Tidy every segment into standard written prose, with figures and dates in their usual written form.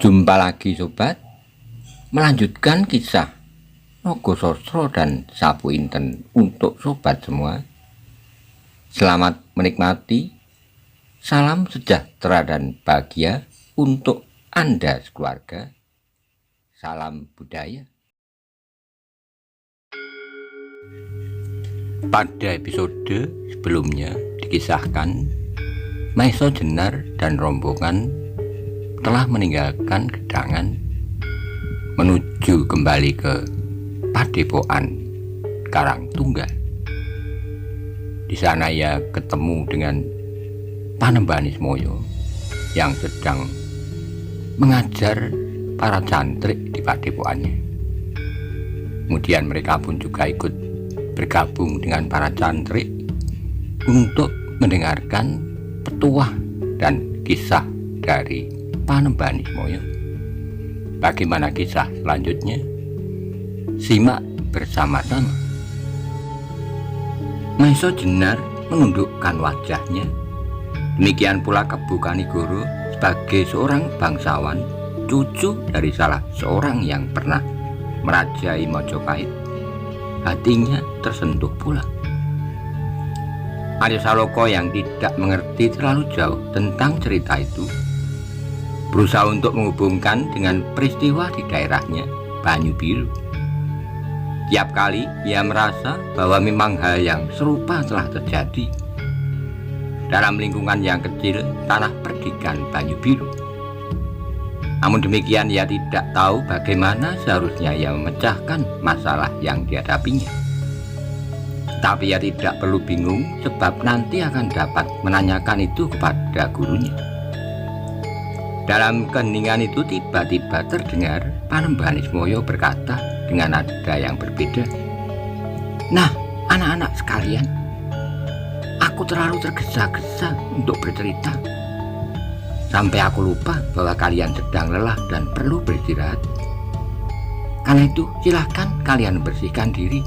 Jumpa lagi sobat, melanjutkan kisah Nogososro dan Sapu Inten untuk sobat semua. Selamat menikmati, salam sejahtera dan bahagia untuk Anda sekeluarga. Salam budaya. Pada episode sebelumnya dikisahkan Maiso Jenar dan rombongan telah meninggalkan Gedangan menuju kembali ke Padepokan Karangtunggal. Di sana ia ketemu dengan Panembahan Ismoyo yang sedang mengajar para cantrik di padepokannya. Kemudian mereka pun juga ikut bergabung dengan para cantrik untuk mendengarkan petuah dan kisah dari Panembahan Ismoyo. Bagaimana kisah selanjutnya? Simak bersama-sama. Maiso Jenar menundukkan wajahnya. Demikian pula Kebu Kanigoro sebagai seorang bangsawan, cucu dari salah seorang yang pernah merajai Mojopahit. Hatinya tersentuh pula. Arya Saloka yang tidak mengerti terlalu jauh tentang cerita itu berusaha untuk menghubungkan dengan peristiwa di daerahnya, Banyu Biru. Tiap kali ia merasa bahwa memang hal yang serupa telah terjadi dalam lingkungan yang kecil tanah perdikan Banyu Biru. Namun demikian ia tidak tahu bagaimana seharusnya ia memecahkan masalah yang dihadapinya. Tapi ia tidak perlu bingung sebab nanti akan dapat menanyakan itu kepada gurunya. Dalam keheningan itu tiba-tiba terdengar Panembahan Ismoyo berkata dengan nada yang berbeda, "Nah, anak-anak sekalian, aku terlalu tergesa-gesa untuk bercerita sampai aku lupa bahwa kalian sedang lelah dan perlu beristirahat. Karena itu silahkan kalian bersihkan diri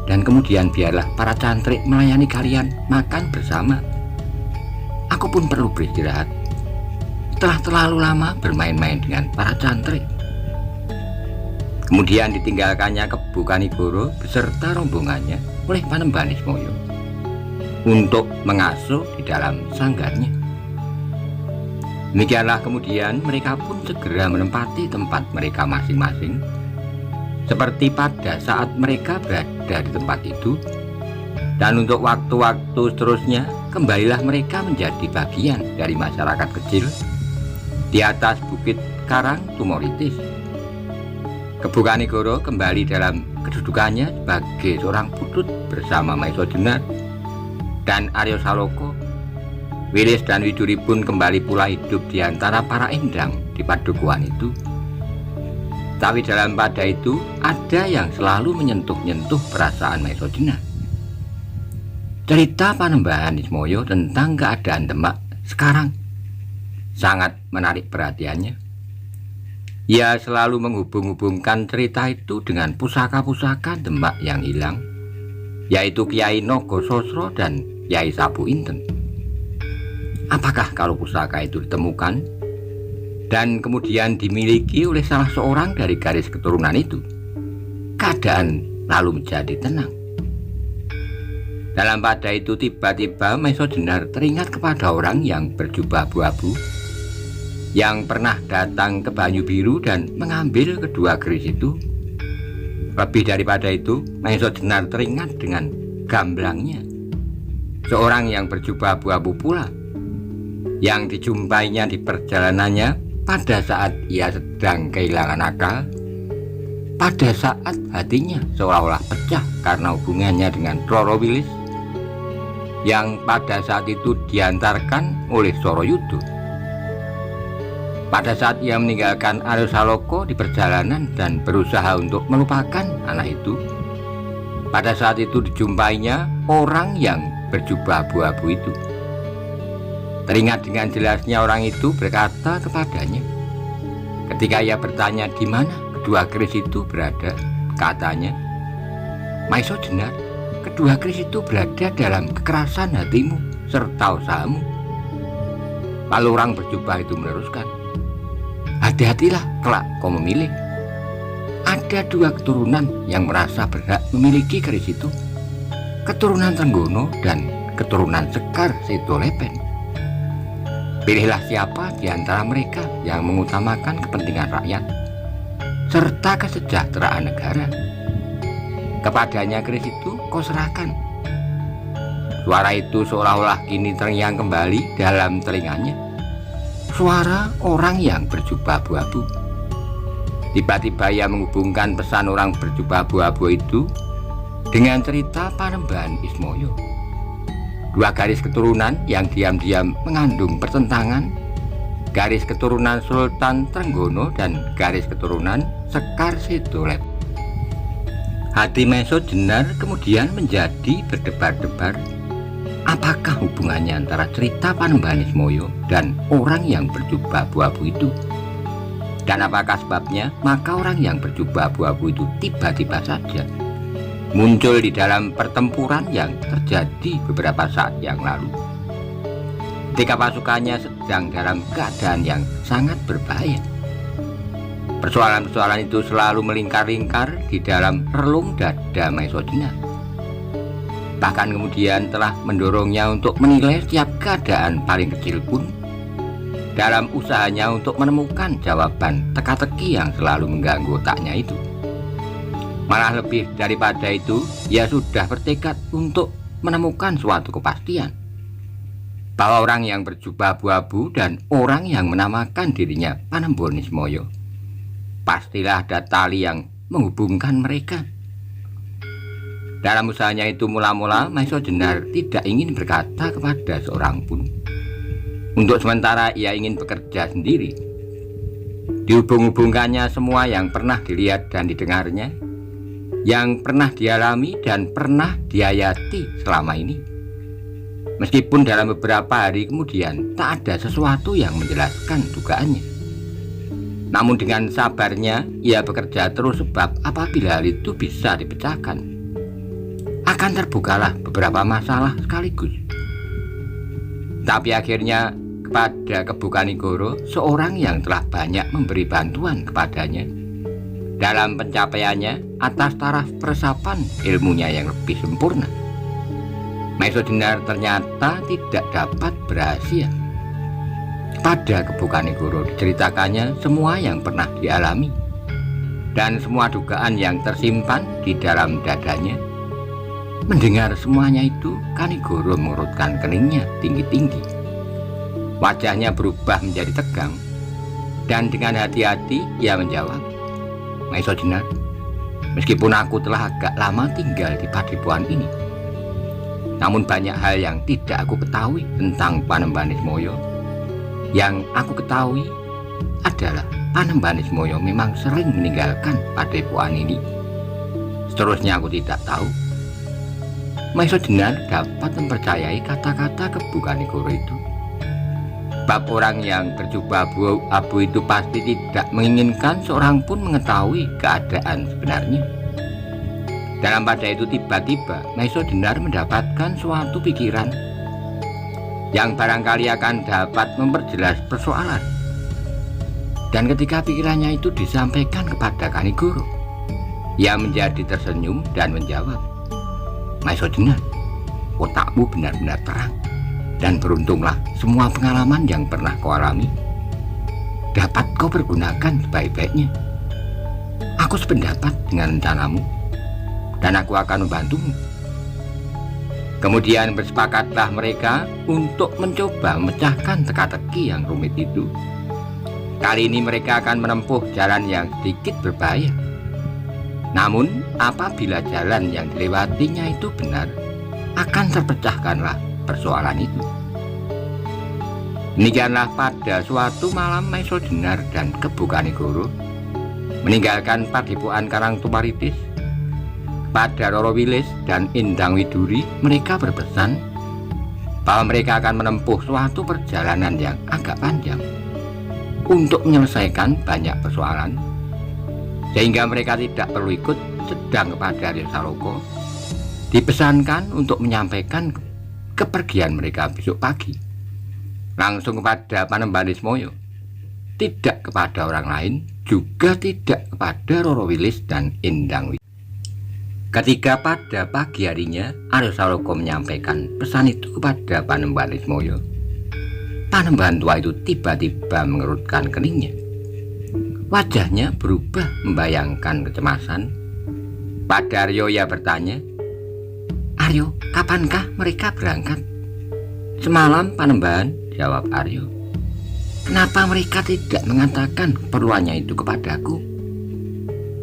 dan kemudian biarlah para cantrik melayani kalian makan bersama. Aku pun perlu beristirahat. Telah terlalu lama bermain-main dengan para cantrik." Kemudian ditinggalkannya Kebu Kanigoro beserta rombongannya oleh Panembahan Ismoyo untuk mengasuh di dalam sanggarnya. Demikianlah kemudian mereka pun segera menempati tempat mereka masing-masing seperti pada saat mereka berada di tempat itu, dan untuk waktu-waktu seterusnya kembalilah mereka menjadi bagian dari masyarakat kecil di atas bukit Karang Tumoritis. Kebu Kanigoro kembali dalam kedudukannya sebagai seorang putut bersama Maiso Jenar dan Arya Saloka. Wilis dan Widuri pun kembali pula hidup di antara para endang di padukuhan itu. Tapi dalam pada itu ada yang selalu menyentuh-nyentuh perasaan Maiso Jenar. Cerita Panembahan Ismoyo tentang keadaan Demak sekarang sangat menarik perhatiannya. Ia selalu menghubung-hubungkan cerita itu dengan pusaka-pusaka Demak yang hilang, yaitu Kiai Nogososro dan Kiai Sapu Inten. Apakah kalau pusaka itu ditemukan dan kemudian dimiliki oleh salah seorang dari garis keturunan itu, keadaan lalu menjadi tenang? Dalam pada itu tiba-tiba Maiso Jenar teringat kepada orang yang berjubah abu-abu yang pernah datang ke Banyu Biru dan mengambil kedua keris itu. Lebih daripada itu, Maiso Jenar teringat dengan gamblangnya seorang yang berjubah abu-abu pula yang dijumpainya di perjalanannya pada saat ia sedang kehilangan akal, pada saat hatinya seolah-olah pecah karena hubungannya dengan Roro Wilis yang pada saat itu diantarkan oleh Soroyudo. Pada saat ia meninggalkan Arya Saloka di perjalanan dan berusaha untuk melupakan anak itu, pada saat itu dijumpainya orang yang berjubah abu-abu itu. Teringat dengan jelasnya orang itu berkata kepadanya, ketika ia bertanya di mana kedua keris itu berada, katanya, "Maiso Jenar, kedua keris itu berada dalam kekerasan hatimu serta usahamu." Lalu orang berjubah itu meneruskan, hati-hatilah kelak kau memilih. Ada 2 keturunan yang merasa berhak memiliki keris itu, keturunan Trenggono dan keturunan Sekar Sedolepen. Pilihlah siapa di antara mereka yang mengutamakan kepentingan rakyat serta kesejahteraan negara. Kepadanya keris itu kau serahkan. Suara itu seolah-olah kini terngiang kembali dalam telinganya. Suara orang yang berjubah abu-abu. Tiba-tiba ia menghubungkan pesan orang berjubah abu-abu itu dengan cerita Panembahan Ismoyo. 2 garis keturunan yang diam-diam mengandung pertentangan, garis keturunan Sultan Trenggono dan garis keturunan Sekar Sedolepen. Hati Maiso Jenar kemudian menjadi berdebar-debar. Apakah hubungannya antara cerita Panembahan Ismoyo dan orang yang berjubah abu-abu itu? Dan apakah sebabnya maka orang yang berjubah abu-abu itu tiba-tiba saja muncul di dalam pertempuran yang terjadi beberapa saat yang lalu, ketika pasukannya sedang dalam keadaan yang sangat berbahaya? Persoalan-persoalan itu selalu melingkar-lingkar di dalam relung dada Maiso Jenar. Bahkan kemudian telah mendorongnya untuk menilai setiap keadaan paling kecil pun dalam usahanya untuk menemukan jawaban teka-teki yang selalu mengganggu otaknya itu. Malah lebih daripada itu, ia sudah bertekad untuk menemukan suatu kepastian bahwa orang yang berjubah abu-abu dan orang yang menamakan dirinya Panembahan Ismoyo, pastilah ada tali yang menghubungkan mereka. Dalam usahanya itu mula-mula Maiso Jenar tidak ingin berkata kepada seorang pun. Untuk sementara ia ingin bekerja sendiri. Dihubung-hubungkannya semua yang pernah dilihat dan didengarnya, yang pernah dialami dan pernah dihayati selama ini. Meskipun dalam beberapa hari kemudian tak ada sesuatu yang menjelaskan dugaannya, namun dengan sabarnya ia bekerja terus, sebab apabila hal itu bisa dipecahkan, akan terbukalah beberapa masalah sekaligus. Tapi akhirnya kepada Kebu Kanigoro, seorang yang telah banyak memberi bantuan kepadanya dalam pencapaiannya atas taraf peresapan ilmunya yang lebih sempurna, Maiso Jenar ternyata tidak dapat berhasil. Pada Kebu Kanigoro diceritakannya semua yang pernah dialami dan semua dugaan yang tersimpan di dalam dadanya. Mendengar semuanya itu, Kanigoro mengurutkan keningnya tinggi-tinggi. Wajahnya berubah menjadi tegang, dan dengan hati-hati ia menjawab, "Maiso Jenar, meskipun aku telah agak lama tinggal di padepokan ini, namun banyak hal yang tidak aku ketahui tentang Panembahan Ismoyo. Yang aku ketahui adalah Panembahan Ismoyo memang sering meninggalkan padepokan ini. Seterusnya aku tidak tahu." Maiso Jenar dapat mempercayai kata-kata Kebu Kanigoro itu. Bab orang yang berjubah abu-abu itu pasti tidak menginginkan seorang pun mengetahui keadaan sebenarnya. Dalam pada itu tiba-tiba Maiso Jenar mendapatkan suatu pikiran yang barangkali akan dapat memperjelas persoalan. Dan ketika pikirannya itu disampaikan kepada Kanigoro, ia menjadi tersenyum dan menjawab, "Maiso Jenar, otakmu benar-benar terang, dan beruntunglah semua pengalaman yang pernah kau alami dapat kau pergunakan sebaik-baiknya. Aku sependapat dengan rencanamu, dan aku akan membantumu." Kemudian bersepakatlah mereka untuk mencoba memecahkan teka-teki yang rumit itu. Kali ini mereka akan menempuh jalan yang sedikit berbahaya. Namun apabila jalan yang dilewatinya itu benar, akan terpecahkanlah persoalan itu. Demikianlah pada suatu malam Maiso Jenar dan Kebu Kanigoro meninggalkan padepokan Karangtumaritis. Pada Roro Wilis dan Indang Widuri mereka berpesan bahwa mereka akan menempuh suatu perjalanan yang agak panjang untuk menyelesaikan banyak persoalan, sehingga mereka tidak perlu ikut sedang kepada Arya Saloka dipesankan untuk menyampaikan kepergian mereka besok pagi langsung kepada Panembahan Ismoyo. tidak kepada orang lain, juga tidak kepada Roro Wilis dan Endang Wilis. Ketika pada pagi harinya Aryo Saloka menyampaikan pesan itu kepada Panembahan Lismoyo, Panembahan tua itu tiba-tiba mengerutkan keningnya. Wajahnya berubah membayangkan kecemasan. Pada Aryo ia bertanya, "Aryo, kapankah mereka berangkat?" "Semalam, Panembahan," jawab Aryo. "Kenapa mereka tidak mengatakan keperluannya itu kepadaku?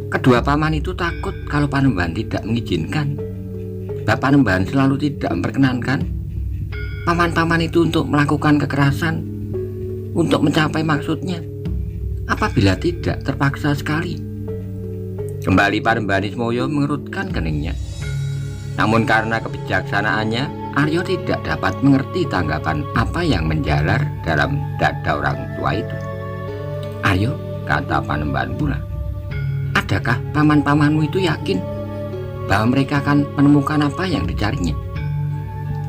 Kedua paman itu takut kalau Panembahan tidak mengizinkan. Bapak Panembahan selalu tidak memperkenankan paman-paman itu untuk melakukan kekerasan untuk mencapai maksudnya. Apabila tidak, terpaksa sekali." Kembali Panembahan Lismoyo mengerutkan keningnya. Namun karena kebijaksanaannya, Aryo tidak dapat mengerti tanggapan apa yang menjalar dalam dada orang tua itu. "Aryo," kata Panembahan pula, "adakah paman-pamanmu itu yakin bahwa mereka akan menemukan apa yang dicarinya?"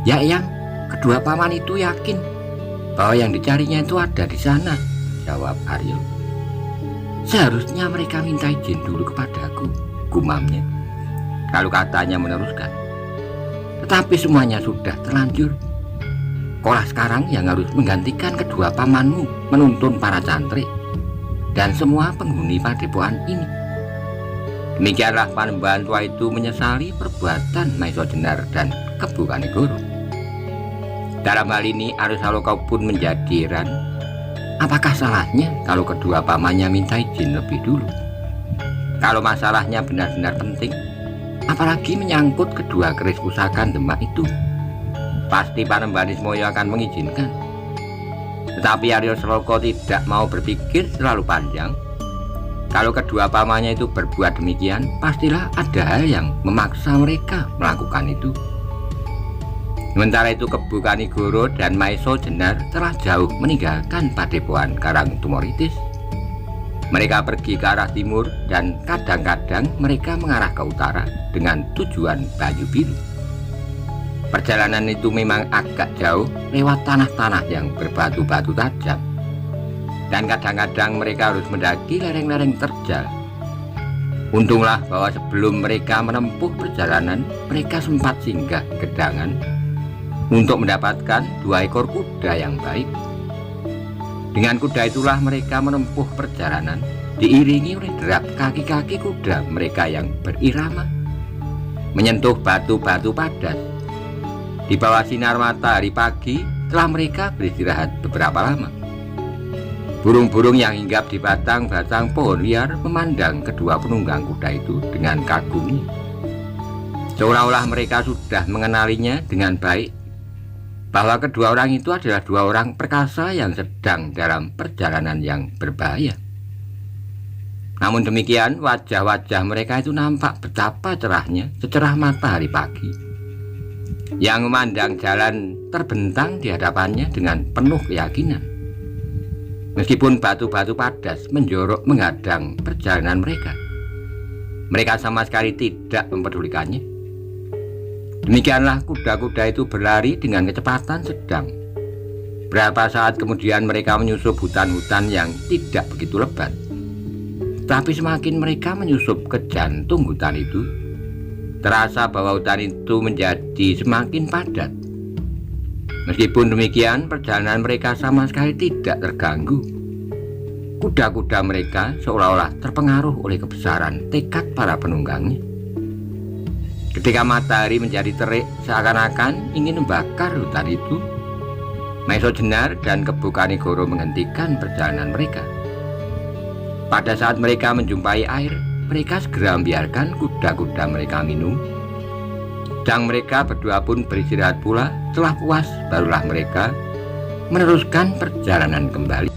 "Ya, Eyang, kedua paman itu yakin bahwa yang dicarinya itu ada di sana," jawab Aryo. "Seharusnya mereka minta izin dulu kepadaku," gumamnya. Lalu katanya meneruskan, "Tetapi semuanya sudah terlanjur. Kaulah sekarang yang harus menggantikan kedua pamanmu menuntun para cantrik dan semua penghuni padepokan ini." Demikianlah Panembahan tua itu menyesali perbuatan Maiso Jenar dan Kebu Kanegoro. Dalam hal ini Aryo Saloka pun menjadi heran. Apakah salahnya kalau kedua pamannya minta izin lebih dulu? Kalau masalahnya benar-benar penting, apalagi menyangkut kedua keris pusakan Demak itu, pasti Panembahan Lismoyo akan mengizinkan. Tetapi Aryo Saloka tidak mau berpikir terlalu panjang. Kalau kedua pamannya itu berbuat demikian, pastilah ada hal yang memaksa mereka melakukan itu. Sementara itu Kebu Kanegoro dan Maiso Jenar telah jauh meninggalkan padepokan Karangtumoritis. Mereka pergi ke arah timur dan kadang-kadang mereka mengarah ke utara dengan tujuan Banyu Biru. Perjalanan itu memang agak jauh lewat tanah-tanah yang berbatu-batu tajam, dan kadang-kadang mereka harus mendaki lereng-lereng terjal. Untunglah bahwa sebelum mereka menempuh perjalanan, mereka sempat singgah ke Gedangan untuk mendapatkan 2 ekor kuda yang baik. Dengan kuda itulah mereka menempuh perjalanan, diiringi oleh derap kaki-kaki kuda mereka yang berirama, menyentuh batu-batu padas. Di bawah sinar matahari pagi telah mereka beristirahat beberapa lama. Burung-burung yang hinggap di batang-batang pohon liar memandang kedua penunggang kuda itu dengan kagumnya, seolah-olah mereka sudah mengenalinya dengan baik, bahwa kedua orang itu adalah 2 orang perkasa yang sedang dalam perjalanan yang berbahaya. Namun demikian, wajah-wajah mereka itu nampak betapa cerahnya, secerah matahari pagi, yang memandang jalan terbentang di hadapannya dengan penuh keyakinan. Meskipun batu-batu padas menjorok menghadang perjalanan mereka, mereka sama sekali tidak mempedulikannya. Demikianlah kuda-kuda itu berlari dengan kecepatan sedang. Berapa saat kemudian mereka menyusup hutan-hutan yang tidak begitu lebat. Tapi semakin mereka menyusup ke jantung hutan itu, terasa bahwa hutan itu menjadi semakin padat. Meskipun demikian, perjalanan mereka sama sekali tidak terganggu. Kuda-kuda mereka seolah-olah terpengaruh oleh kebesaran tekad para penunggangnya. Ketika matahari menjadi terik seakan-akan ingin membakar hutan itu, Maiso Jenar dan Kebu Kanegoro menghentikan perjalanan mereka. Pada saat mereka menjumpai air, mereka segera membiarkan kuda-kuda mereka minum. Dan mereka berdua pun beristirahat pula. Setelah puas, barulah mereka meneruskan perjalanan kembali.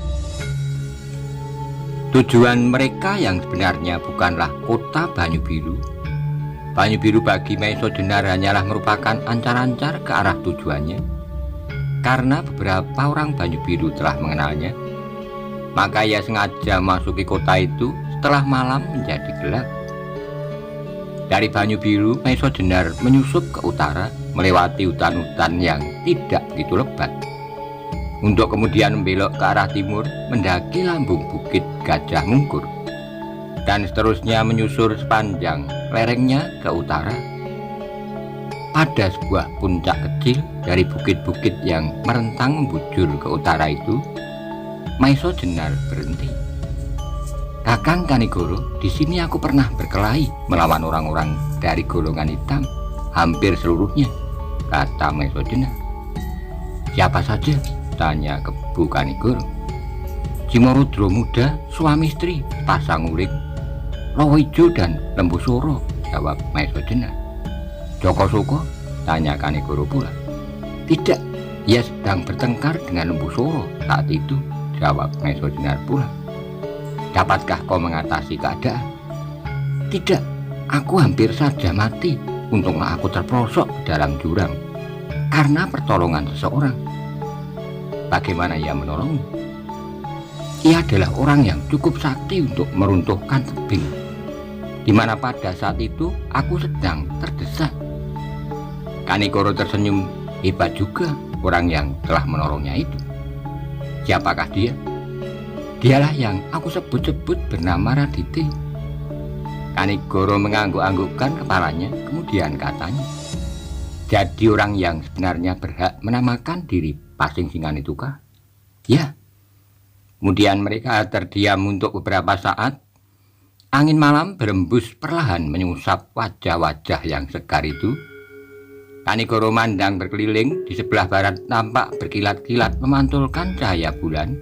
Tujuan mereka yang sebenarnya bukanlah kota Banyu Biru. Banyu Biru bagi Maiso Jenar hanyalah merupakan ancar-ancar ke arah tujuannya. Karena beberapa orang Banyu Biru telah mengenalnya, maka ia sengaja masuki kota itu setelah malam menjadi gelap. Dari Banyu Biru, Maiso Jenar menyusup ke utara melewati hutan-hutan yang tidak begitu lebat. untuk kemudian membelok ke arah timur mendaki lambung bukit Gajah Mungkur dan seterusnya menyusur sepanjang lerengnya ke utara. Pada sebuah puncak kecil dari bukit-bukit yang merentang membujur ke utara itu, Maiso Jenar berhenti. "Kakang Kanigoro, di sini aku pernah berkelahi melawan orang-orang dari golongan hitam, hampir seluruhnya," kata Maiso Jenar. "Siapa saja?" tanya Kebu Kanigoro. "Cimorudro muda, suami istri, pasang uling, Lowo Ijo dan Lembu Soro," jawab Maiso Jenar. "Joko Soko?" tanya Kanigoro pula. "Tidak, ia sedang bertengkar dengan Lembu Soro saat itu," jawab Maiso Jenar pula. "Dapatkah kau mengatasi keadaan?" "Tidak, aku hampir saja mati. Untunglah aku terperosok ke dalam jurang karena pertolongan seseorang." "Bagaimana ia menolongmu?" "Ia adalah orang yang cukup sakti untuk meruntuhkan tebing, di mana pada saat itu aku sedang terdesak." Kanigoro tersenyum. "Hebat juga orang yang telah menolongnya itu. Siapakah dia?" "Dialah yang aku sebut-sebut bernama Radite." Kanigoro mengangguk-anggukkan kepalanya, kemudian katanya, "Jadi orang yang sebenarnya berhak menamakan diri Pasingsingan itu kah?" "Ya." Kemudian mereka terdiam untuk beberapa saat. Angin malam berembus perlahan menyusap wajah-wajah yang segar itu. Kanigoro mandang berkeliling. Di sebelah barat nampak berkilat-kilat memantulkan cahaya bulan.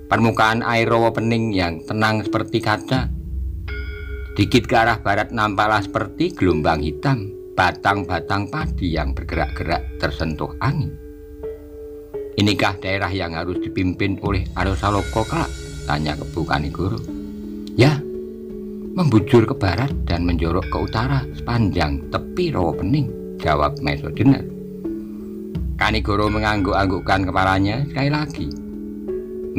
Permukaan air rawa pening yang tenang seperti kaca. Sedikit ke arah barat nampaklah seperti gelombang hitam, batang-batang padi yang bergerak-gerak tersentuh angin. "Inikah daerah yang harus dipimpin oleh Aryosaloko kelak?" tanya Kebu Kanigoro. "Ya, membujur ke barat dan menjorok ke utara sepanjang tepi rawa pening," jawab Maiso Jenar. Kanigoro mengangguk-anggukkan kepalanya sekali lagi.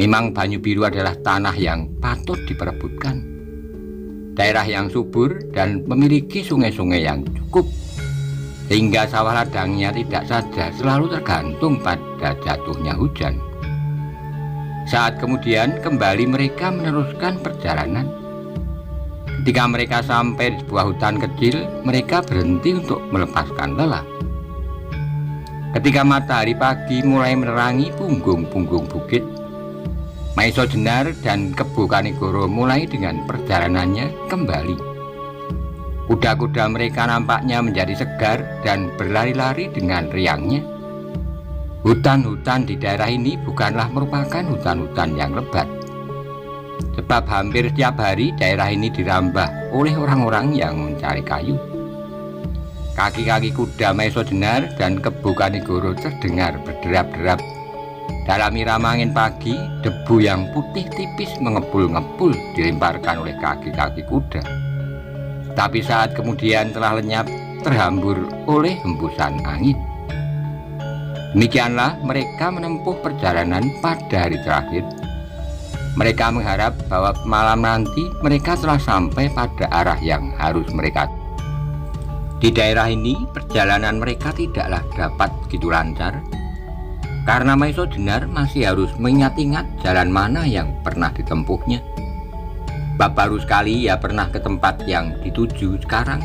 Memang Banyu Biru adalah tanah yang patut diperebutkan. Daerah yang subur dan memiliki sungai-sungai yang cukup, sehingga sawah ladangnya tidak saja selalu tergantung pada jatuhnya hujan. Saat kemudian kembali mereka meneruskan perjalanan. Ketika mereka sampai di sebuah hutan kecil, mereka berhenti untuk melepaskan lelah. Ketika matahari pagi mulai menerangi punggung-punggung bukit, Maiso Jenar dan Kebu Kanigoro mulai dengan perjalanannya kembali. Kuda-kuda mereka nampaknya menjadi segar dan berlari-lari dengan riangnya. Hutan-hutan di daerah ini bukanlah merupakan hutan-hutan yang lebat, sebab hampir setiap hari daerah ini dirambah oleh orang-orang yang mencari kayu. Kaki-kaki kuda Maiso Jenar dan Kebu Kanigoro terdengar berderap-derap. Dalam irama angin pagi, debu yang putih tipis mengepul-ngepul dilemparkan oleh kaki-kaki kuda. Tapi saat kemudian telah lenyap, terhambur oleh hembusan angin. Demikianlah mereka menempuh perjalanan pada hari terakhir. Mereka mengharap bahwa malam nanti mereka telah sampai pada arah yang harus mereka. Di daerah ini, perjalanan mereka tidaklah dapat begitu lancar, karena Maiso Jenar masih harus mengingat-ingat jalan mana yang pernah ditempuhnya. Baru sekali ia pernah ke tempat yang dituju sekarang,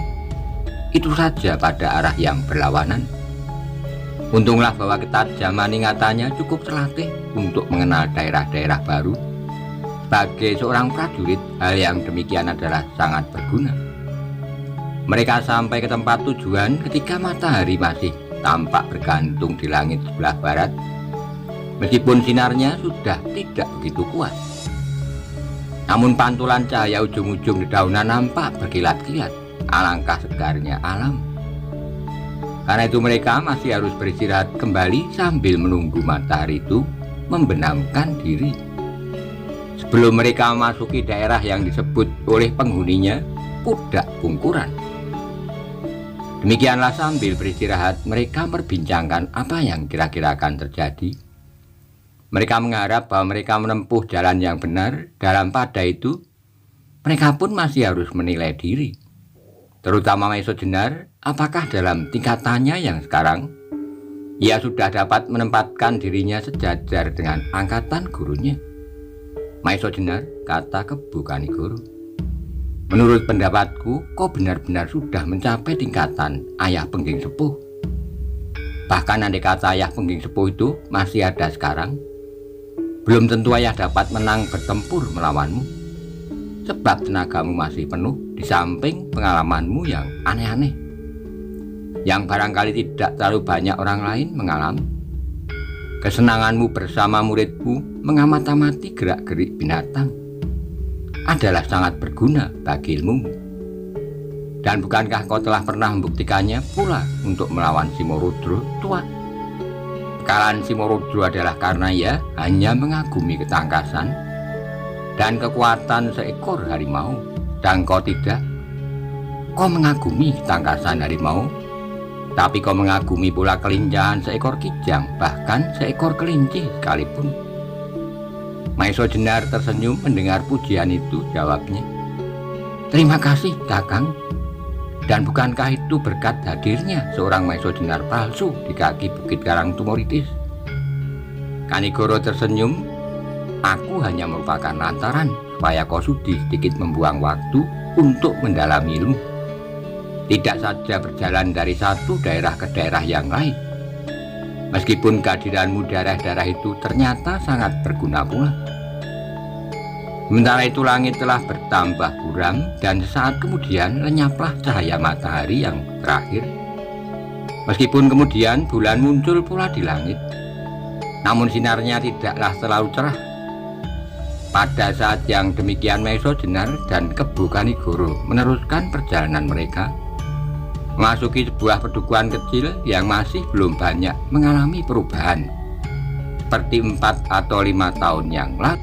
itu saja pada arah yang berlawanan. Untunglah bahwa ketajaman ingatannya cukup terlatih untuk mengenal daerah-daerah baru. Sebagai seorang prajurit, hal yang demikian adalah sangat berguna. Mereka sampai ke tempat tujuan ketika matahari masih tampak bergantung di langit sebelah barat, meskipun sinarnya sudah tidak begitu kuat. Namun pantulan cahaya ujung-ujung dedaunan nampak berkilat-kilat. Alangkah segarnya alam. Karena itu mereka masih harus beristirahat kembali sambil menunggu matahari itu membenamkan diri. Sebelum mereka memasuki daerah yang disebut oleh penghuninya Pudak Bungkuran. Demikianlah sambil beristirahat mereka memperbincangkan apa yang kira-kira akan terjadi. Mereka mengharap bahwa mereka menempuh jalan yang benar. Dalam pada itu, mereka pun masih harus menilai diri, terutama Maiso Jenar, apakah dalam tingkatannya yang sekarang Ia sudah dapat menempatkan dirinya sejajar dengan angkatan gurunya. Maiso Jenar, kata Kebu Kanigoro. Menurut pendapatku, kau benar-benar sudah mencapai tingkatan ayah pengging sepuh. Bahkan andai kata ayah pengging sepuh itu masih ada sekarang, belum tentu ayah dapat menang bertempur melawanmu. Sebab tenagamu masih penuh di samping pengalamanmu yang aneh-aneh, yang barangkali tidak terlalu banyak orang lain mengalami. Kesenanganmu bersama muridmu mengamati gerak-gerik binatang adalah sangat berguna bagi ilmumu. Dan bukankah kau telah pernah membuktikannya pula untuk melawan Simorudro tua? Kekalahan Simorudro adalah karena ia hanya mengagumi ketangkasan dan kekuatan seekor harimau, dan kau tidak. Kau mengagumi ketangkasan harimau, tapi kau mengagumi pula kelincahan seekor kijang, bahkan seekor kelinci sekalipun. Maiso Jenar tersenyum mendengar pujian itu. Jawabnya, terima kasih Kakang. Dan bukankah itu berkat hadirnya seorang Maiso Jenar palsu di kaki Bukit Karang Tumoritis? Kanigoro tersenyum. Aku hanya merupakan lantaran supaya kau sudi sedikit membuang waktu untuk mendalami ilmu. Tidak saja berjalan dari satu daerah ke daerah yang lain. Meskipun kehadiranmu daerah-daerah itu ternyata sangat berguna pula. Sementara itu langit telah bertambah buram dan sesaat kemudian lenyaplah cahaya matahari yang terakhir. Meskipun kemudian bulan muncul pula di langit, namun sinarnya tidaklah terlalu cerah. Pada saat yang demikian Maiso Jenar dan Kebu Kanigoro meneruskan perjalanan mereka, memasuki sebuah pedukuhan kecil yang masih belum banyak mengalami perubahan, seperti 4 atau 5 tahun yang lalu.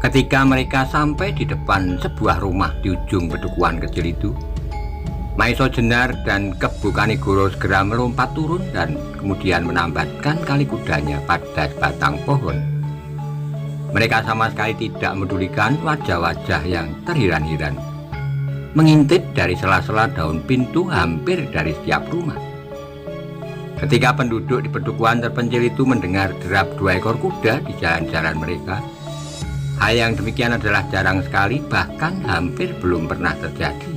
Ketika mereka sampai di depan sebuah rumah di ujung pedukuhan kecil itu, Maiso Jenar dan Kebu Kanigoro segera melompat turun dan kemudian menambatkan kali kudanya pada sebatang pohon. Mereka sama sekali tidak medulikan wajah-wajah yang terhiran-hiran mengintip dari sela-sela daun pintu hampir dari setiap rumah. Ketika penduduk di pedukuhan terpencil itu mendengar derap 2 ekor kuda di jalan-jalan mereka, hal yang demikian adalah jarang sekali, bahkan hampir belum pernah terjadi.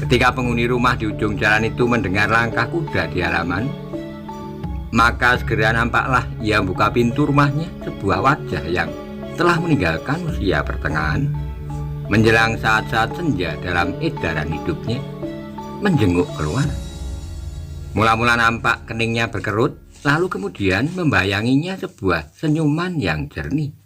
Ketika penghuni rumah di ujung jalan itu mendengar langkah kuda di halaman, maka segera nampaklah ia membuka pintu rumahnya sebuah wajah yang telah meninggalkan usia pertengahan, menjelang saat-saat senja dalam edaran hidupnya, menjenguk keluar. Mula-mula nampak keningnya berkerut, lalu kemudian membayanginya sebuah senyuman yang jernih.